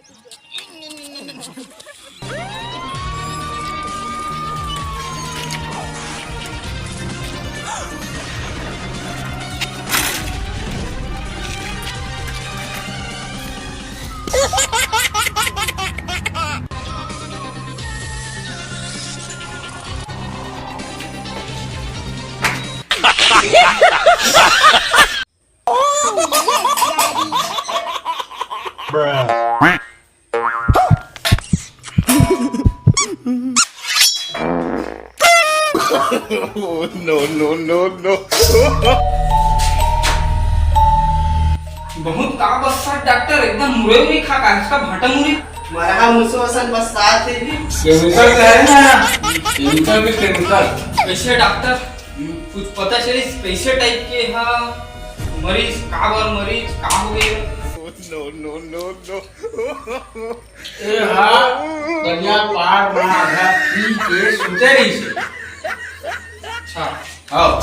No. बहुत का बस्सा डॉक्टर एकदम मुड़े हुए खा का इसका भाटा मुड़ी मारा हा मुसवसन बस साथ है केमिकल है ना, केमिकल भी केमिकल। कैसे डॉक्टर कुछ पता चले कैसे टाइप के हाँ मरीज का हो गए No. ए हाँ कन्या पार बना था पी के सोचे रही से। अच्छा आओ